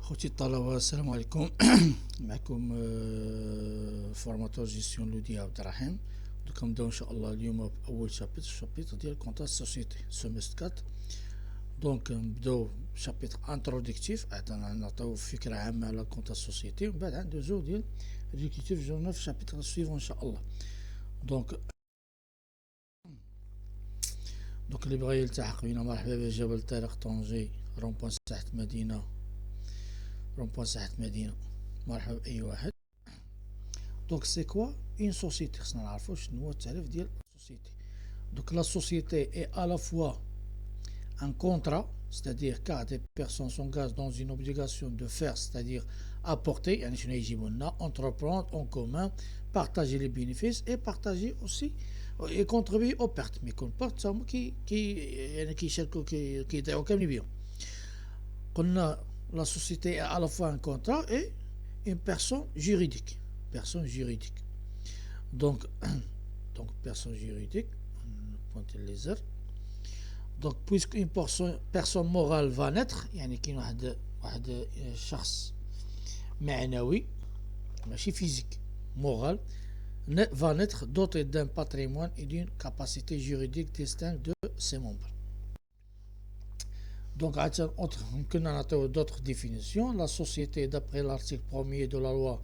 خوتي الطلبة السلام عليكم. معكم فورماتور جيستيون لودي عبد الرحيم. دوكا نبداو ان شاء الله اليوم باول شابيتر ديال كونتا سوسيتي سومستر 4. دونك نبداو شابيتر انتروديكتيف نعطيو فكرة عامة على كونتا سوسيتي، ومن بعد ندوزو ديال ريكتيف جورنا في الشابيتر سويفون ان شاء الله. دونك اللي بغا يلتحق بينا مرحبا به. جبل طارق طنجي رومبوان ساحة مدينة، مرحبا بأي واحد. دونك سي كوا اون سوسيتي؟ خصنا نعرفو شنو هو التعريف ديال السوسيتي. دونك لا سوسيتي اي à la fois un contrat, c'est-à-dire car des personnes s'engagent dans une obligation de faire, c'est-à-dire apporter, يعني شنو يجيبو لنا، entreprendre en commun, partager les bénéfices et partager aussi et contribuer aux pertes. Mais يكون بارت هما يعني كيشاركو كيضيعو كاملين بيهم. قلنا la société est à la fois un contrat et une personne juridique. Donc personne juridique, pointer les heures. Donc puisqu'une personne morale va naître، يعني كاين واحد شخص معنوي ماشي فيزيك، moral va naître doté d'un patrimoine et d'une capacité juridique distincte de ses membres. Donc, d'autres définitions. La société, d'après l'article 1er de la loi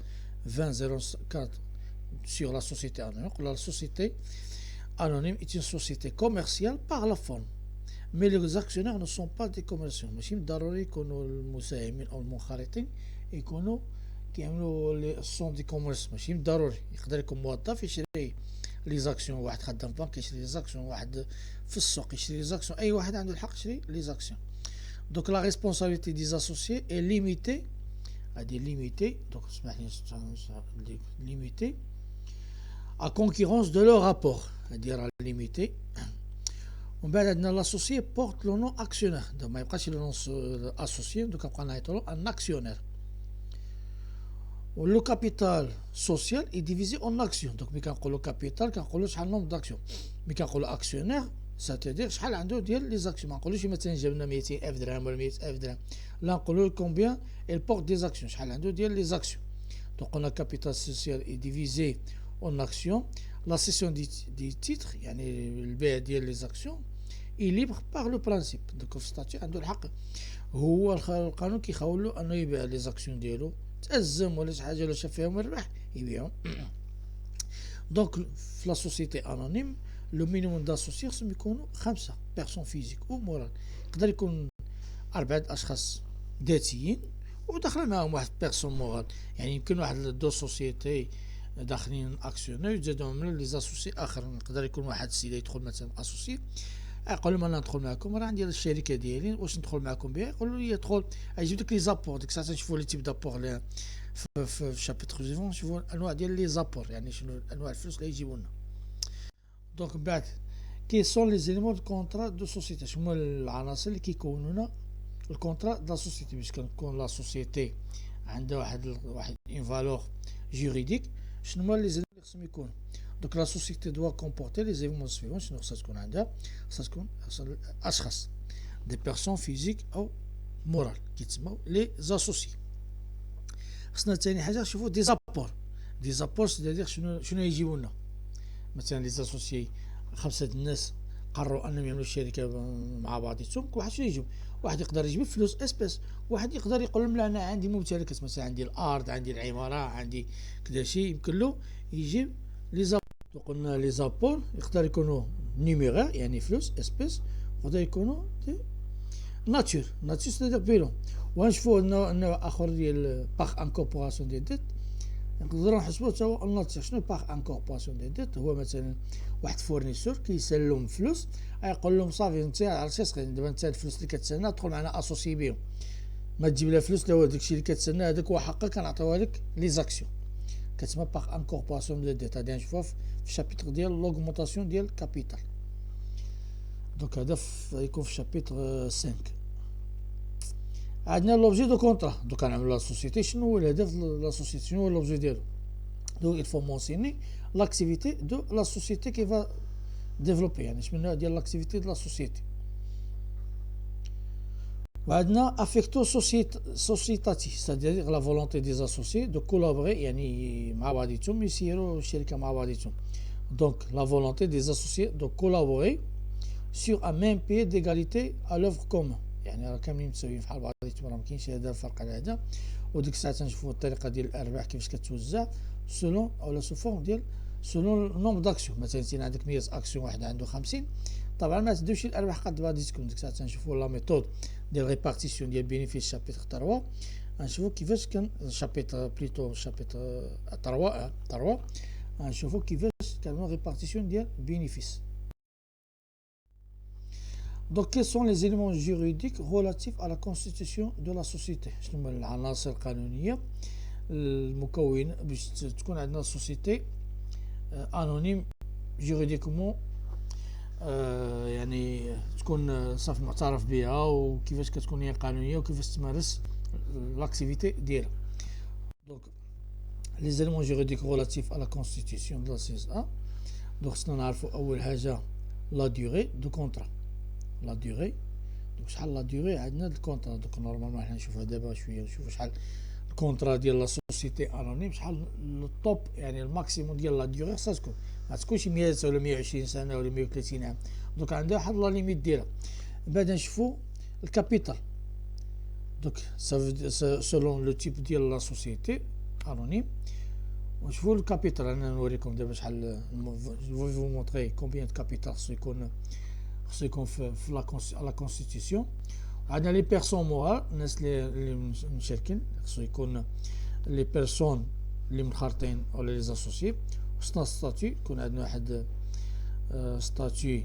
2004 sur la société anonyme, la société anonyme est une société commerciale par la forme. Mais les actionnaires ne sont pas des commerçants. ماشي ضروري يكونوا المساهمين أو المنخرطين يكونوا كيعملوا sont des commerçants. ماشي ضروري، يقدر يكون موظف يشري لي زاكسيون، واحد خدام في بنك يشري لي زاكسيون، واحد في السوق يشري لي زاكسيون، أي واحد عنده الحق يشري لي زاكسيون. Donc la responsabilité des associés est limitée donc limitée à concurrence de leur rapport, c'est-à-dire limité. ومن بعد عندنا l'associé porte le nom actionnaire، donc ما يبقاش le nom associé، donc نبقى نعيطولو un actionnaire. Le capital social est divisé en actions. Donc ملي كنقولو capital كنقولو شحال nombre d'actions. ملي كنقولو actionnaire c'est-à-dire شحال عنده ديال لي زاكسيون. ما نقولوش مثلا جبنا 200,000 درهم ولا 100,000 درهم، لا نقولو combien elle porte des actions، شحال عنده ديال لي زاكسيون. Donc on a capital social est divisé en actions. La cession des titres يعني البيع ديال لي زاكسيون est libre par le principe. Donc في ستاتيو عنده الحق، هو القانون كيخولو انه يبيع لي زاكسيون ديالو، تأزم ولا شي حاجه ولا شاف فيهم الربح يبيعهم. دونك في لا سوسيتي انونيم لو مينيموم داسوسيي خصهم يكونوا 5 بيرسون فيزيك و مورال. يقدر يكون 4 اشخاص ذاتيين وداخل معاهم واحد بيرسون مورال، يعني يمكن واحد دو سوسيتي داخلين اكسيونير يزادوا من لي زاسوسي اخرين. يقدر يكون واحد السيده يدخل مثلا اسوسي، يقول لهم انا ندخل معكم، راه عندي الشركه ديالي، واش ندخل معكم بها؟ يقولوا لي يدخل، يجيب ديك لي زابور. ديك الساعه نشوفوا لي تيب دابور في الشابيتر سويفون، نشوفوا الانواع ديال لي زابور، يعني شنو انواع الفلوس اللي يجيبوا لنا. دونك من بعد كي سون لي زيليمون دو كونطرا دو سوسيتي، شنو هما العناصر اللي كيكونوا لنا الكونطرا دا سوسيتي باش كنكون لا سوسيتي عندها واحد اون فالور جوريديك. شنو هما لي زيليمون اللي خصهم يكونوا؟ دونك لا سوسيتي دوا كومبورتي لي زيليمون سويفون. شنو خصها تكون عندها؟ خصها تكون اشخاص دي بيرسون فيزيك او مورال كيتسموا لي زاسوسي. خصنا ثاني حاجه نشوفوا دي زابور سيتادير شنو يجيبوا لنا. مثلا لي زاسوسيي 5 الناس قرروا انهم يعملوا شركه مع بعضياتهم، كل واحد شنو يجيب؟ واحد يقدر يجيب فلوس اسبيس، واحد يقدر يقول لهم لا انا عندي ممتلكات، مثلا عندي الارض، عندي العماره، عندي كذا شيء، يمكن له يجيب لي زابور. قلنا لي زابور يقدر يكونوا نيميرير يعني فلوس اسبيس، يقدر يكونوا دي ناتور سيتادير بيلون. ونشوفوا نوع اخر ديال باغ انكوربوراسيون ديال ديت، نقدروا نحسبوا حتى هو الناتور. شنو باغ انكوربوراسيون ديال ديت؟ هو مثلا واحد فورنيسور كيسلم فلوس، يقول لهم صافي انت عرفتي دابا انت الفلوس اللي كتسنى تدخل معنا اسوسي بهم، ما تجيب لها فلوس لا والو، داكشي اللي كتسنى هذاك هو حقك، كنعطيوها لك لي زاكسيون، كتسمى باغ انكوربوراسيون ديال ديت. غادي نشوفوها في الشابيتر ديال لوغمونطاسيون ديال كابيتال. دونك هذا يكون في الشابيتر 5. عندنا لوبجي دو كونطرا. دوك كنعملوا لا سوسيتي، شنو هو الهدف لا سوسيتي، شنو هو لوبجي ديالو؟ دونك il faut mentionner l'activité de la société qui va développer، يعني شنو ديال l'activité de la société. وعندنا افيكتو سوسيتاتي c'est-à-dire la volonté des associés de collaborer يعني مع بعضيتهم يسيروا شركة مع بعضيتهم. Donc la volonté des associés de collaborer sur un même pied d'égalité à l'œuvre commune. يعني راه كاملين متساويين فحال بعضياتهم، راه مكاينش هذا فرق على هذا. وديك الساعه تنشوفوا الطريقه ديال الارباح كيفاش كتوزع سولون ولا سو فورم ديال سولون نومبر داكسيون. مثلا انت عندك 100 اكسيون، واحد عنده 50، طبعا ما تدوش الارباح قد بعضياتكم. ديك الساعه تنشوفوا لا ميثود ديال ريبارتيسيون ديال بينيفيس شابيتر 3. غنشوفوا كيفاش كان شابيتر بليتو شابيتر 3 غنشوفوا كيفاش كانوا ريبارتيسيون ديال بينيفيس. Donc, quels sont les éléments juridiques relatifs à la constitution de la société؟ شنو هما العناصر القانونية المكون باش تكون عندنا سوسيتي انونيم جوريديكمون، يعني تكون صافي معترف بها، وكيفاش كتكون هي قانونية وكيفاش تمارس لاكتيفيتي ديالها. دونك لي زيليمون جوريديك ريلاتيف à la constitution de la CSA. دونك خصنا نعرفوا اول حاجة لا ديوري دو كونطرا. لا ديوري، دونك شحال لا ديوري عندنا الكونطرا. دونك نورمالمون حنا نشوفها دابا شويه، نشوفوا شحال الكونطرا ديال لا سوسيتي انونيم، شحال الطوب يعني الماكسيموم ديال لا ديوري خصها تكون، ما تكونش 100 ولا 120 سنه ولا 130 عام. دونك عندها واحد لا ليميت ديالها. بعد نشوفوا الكابيتال. دونك سولون لو تيب ديال لا سوسيتي انونيم. ونشوفوا الكابيتال. انا نوريكم دابا شحال فو مونطري كومبيان دو كابيتال خصو يكون في لا كونستيتيسيون. عندنا لي بيرسون مورال، الناس اللي مشاركين خصو يكون لي بيرسون اللي منخرطين ولا لي زاسوسيي. خصنا ستاتيو، يكون عندنا واحد ستاتيو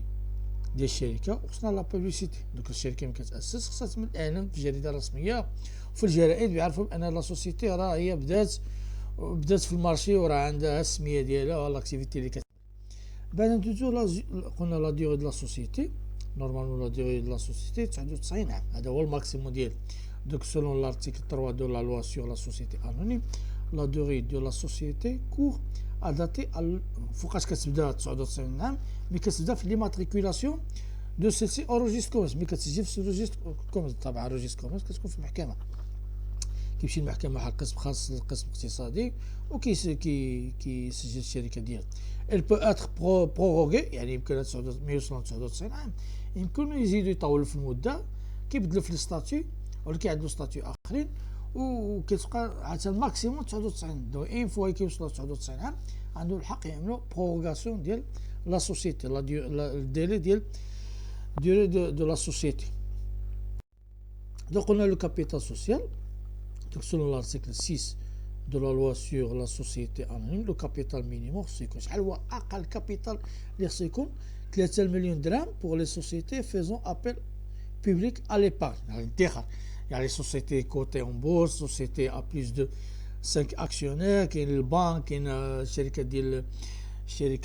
ديال الشركه. وخصنا لا بوبليسيتي. دوك الشركه ملي كتاسس خصها تم الاعلان في الجريده الرسميه وفي الجرائد بيعرفوا ان لا سوسيتي راه هي بدات في المارشي وراه عندها السميه ديالها والاكتيفيتي اللي بعد ندوزو قلنا لا ديوري دو لا سوسيتي. نورمالمون لا ديوري دو لا سوسيتي 99 عام، هذا هو الماكسيموم ديال. دوك سولون لارتيكل 3 دو لا لوا سور لا سوسيتي انونيم، لا ديوري دو لا سوسيتي كور اداتي فوقاش كتبدا 99 عام، ملي كتبدا في ليماتريكولاسيون دو سيسي او روجيست كوميرس. ملي كتسجل في روجيست كوميرس، طبعا روجيست كوميرس كتكون في المحكمه، كيمشي المحكمه واحد القسم خاص للقسم الاقتصادي كيسجل الشركه ديالو. elle peut être proroguée، يعني يمكن 199 عام، يمكن يزيدوا يطولوا في المده، كيبدلوا في الستاتيو ولا كيعدلوا ستاتيو اخرين، وكتبقى عاد الماكسيموم 99. دو اين فوا كيوصلوا 99 عام عندهم الحق يعملوا بروغاسيون ديال لا سوسيتي، الديلي ديال دو لا سوسيتي. دونك قلنا لو كابيتال سوسيال. Donc selon l'article 6 de la loi sur la société anonyme، le capital minimum خصو يكون شحال هو اقل كابيتال اللي خصو يكون 3 مليون درهم pour les sociétés faisant appel public à l'épargne، يعني الادخار. يعني société cotée en bourse، société à plus de 5 actionnaires، كاين البنك، كاين الشركه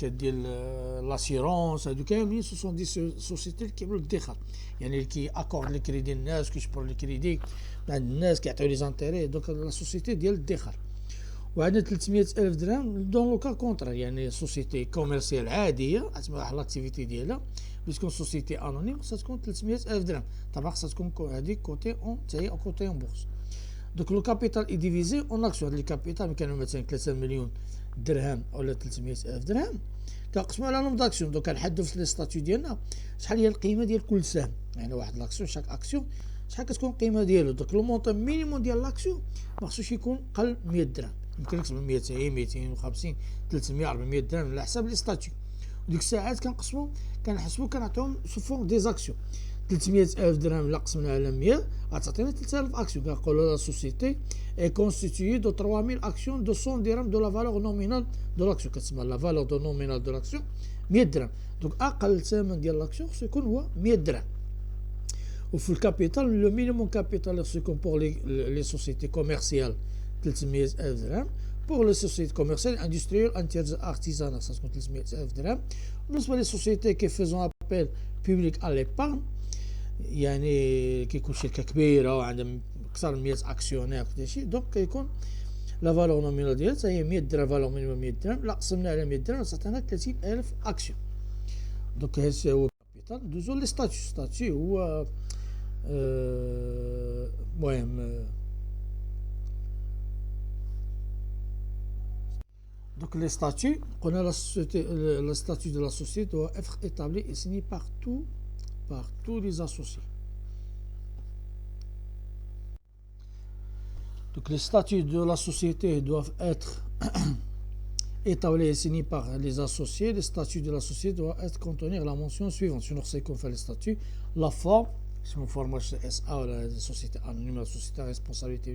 ديال لاسيرونس، هادو كاملين سو سون دي سوسيتي اللي كيعملوا الادخار، يعني اللي كي اكورد لي كريدي الناس، كيجبروا لي كريدي عند الناس، كيعطيو لي زانتيري. دونك لا سوسيتي ديال الادخار. وعندنا 300,000 درهم دون لو كا كونترا، يعني سوسيتي كوميرسيال عاديه اسمها واحد لاكتيفيتي ديالها باش تكون سوسيتي انونيم خصها تكون 300,000 درهم. طبعا خصها تكون هذيك كوتي اون تاهي او كوتي اون بورس. دونك لو كابيتال اي ديفيزي اون اكسيون. هاد لي كابيتال كانوا مثلا 3 مليون درهم ولا 300,000 درهم، كنقسموا على نومبر داكسيون. دونك كنحددوا في لي ستاتيو ديالنا شحال هي القيمه ديال كل سهم، يعني واحد لاكسيون شاك اكسيون شحال كتكون القيمه ديالو. دونك لو مونطون مينيموم ديال لاكسيون ما خصوش يكون قل 100 درهم، يمكن نكتب 200 250 300 400 درهم على حساب لي ستاتيو. وديك الساعات كنحسبوا كنعطيهم سو فون دي زاكسيون. 300,000 درهم لا قسمنا على 100 غتعطينا 3000 اكسيون. كنقولوا لا سوسيتي اي كونستيتيي دو 3000 اكسيون دو 100 درهم دو لا فالور نومينال دو لاكسيون. كتسمى لا فالور دو نومينال دو لاكسيون 100 درهم. دونك اقل ثمن ديال لاكسيون خصو يكون هو 100 درهم. وفي الكابيتال لو مينيموم كابيتال خصو يكون بور لي سوسيتي كوميرسيال 300,000 درهم، بور لي سوسيتي كوميرسيال اندستريال ارتيزانال خصها تكون 300,000 درهم. بالنسبه لي سوسيتي كي فيزون ابيل بوبليك ا ليبارن، يعني كيكون شركه كبيره وعندها اكثر من 100 اكسيونير كلشي، دونك كيكون لا فالور نومينال ديالها هي 100 درهم، فالور مينيموم 100 درهم، لا قسمنا على 100 درهم صاتنا 30,000 اكسيون. دونك هذا هو الكابيتال. ندوزو لي ستاتيو. ستاتيو هو المهم donc les statuts, on a le statut de la société doit être établi et signé par tous les associés. Donc les statuts de la société doivent être établis et signés par les associés. Les statuts de la société doivent être contenir la mention suivante. Sinon, c'est qu'on fait les statuts. La forme, si on forme SA ou la société anonyme, la société à responsabilité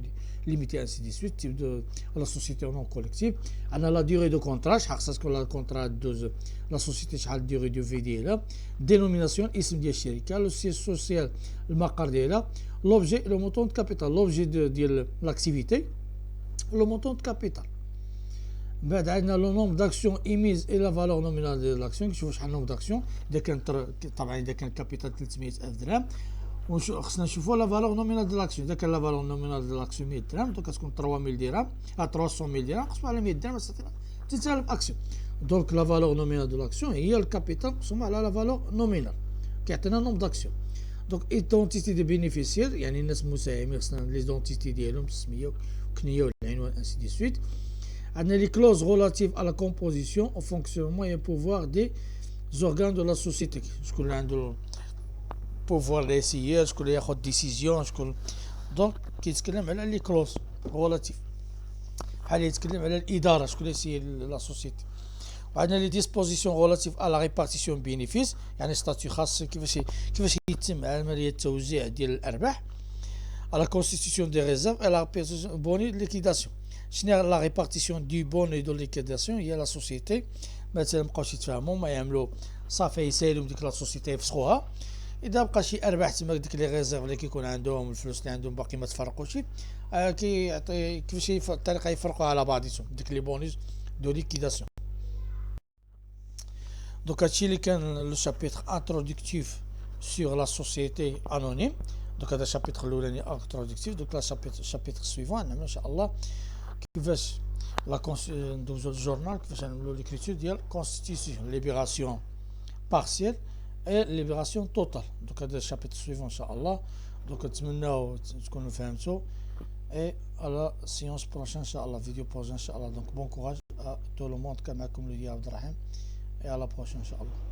limitée, ainsi de suite, type de la société non collective. On a la durée de contrat, c'est que le contrat de la société, la durée de vie là. Dénomination, ism de shirika, le siège social, le maqar là. L'objet et le montant de capital. L'objet de l'activité, le montant de capital. بعد عندنا لو نومبر داكسيون ايميز et la valeur nominale de l'action. شوفوا شحال نومبر داكسيون اذا كان طبعا اذا كان كابيتال 300,000 درهم خصنا نشوفوا لا فالور نومينال دو لاكسيون. اذا كان لا فالور نومينال دو لاكسيون 100 درهم دونك كتكون 3000 درهم 300,000 درهم قسموا على 100 درهم 3000 اكسيون. دونك لا فالور نومينال دو لاكسيون هي الكابيتال مقسومه على لا فالور نومينال كيعطينا نومبر داكسيون. دونك ايدونتيتي دو بينيفيسيير يعني الناس المساهمين خصنا لي دونتيتي ديالهم السميه والكنيه والعنوان انسي دي سويت. On a les clauses relatives à la composition, au fonctionnement et au pouvoir des organes de la société. Je connais le pouvoir des SIR, je connais les décisions, donc qui se connaît les clauses relatives. Elle se connaît l'IDARA, je connais la société. On a les dispositions relatives à la répartition de bénéfices, يعني statut خاص كيفاش يتم عملية توزيع ديال الأرباح, à la constitution des réserves et à la répartition bonus de liquidation. شنو لا ريبارتيسيون دي بون دو ليكيداسيون هي لا سوسيتي مثلا مابقاوش يتفاهموا ما يعملوا صافي يسالوا ديك لا سوسيتي يفسخوها. اذا بقى شي ارباح تما ديك لي ريزيرف اللي كيكون عندهم الفلوس اللي عندهم باقي ما تفرقوش كيعطي كيفاش الطريقه يفرقوا على بعضياتهم ديك لي بونيس دو ليكيداسيون. دونك هادشي اللي كان لو شابيتر انترودكتيف سور لا سوسيتي انونيم. دونك هذا الشابيتر الاولاني انترودكتيف. دونك لا شابيتر سويفون نعملوا ان شاء الله كيفاش ندوزو الجورنال كيفاش نعملو ليكريتور ديال كونستيتيسيون ليبيراسيون بارسيال اي ليبيراسيون توتال. دونك هذا الشابيتر سويفون ان شاء الله. دونك نتمناو تكونوا فهمتوا اي على سيونس بروشين ان شاء الله فيديو بروجين ان شاء الله. دونك بون كوراج ا تو لو موند. كان معكم ليا عبد الرحيم اي على بروشين ان شاء الله.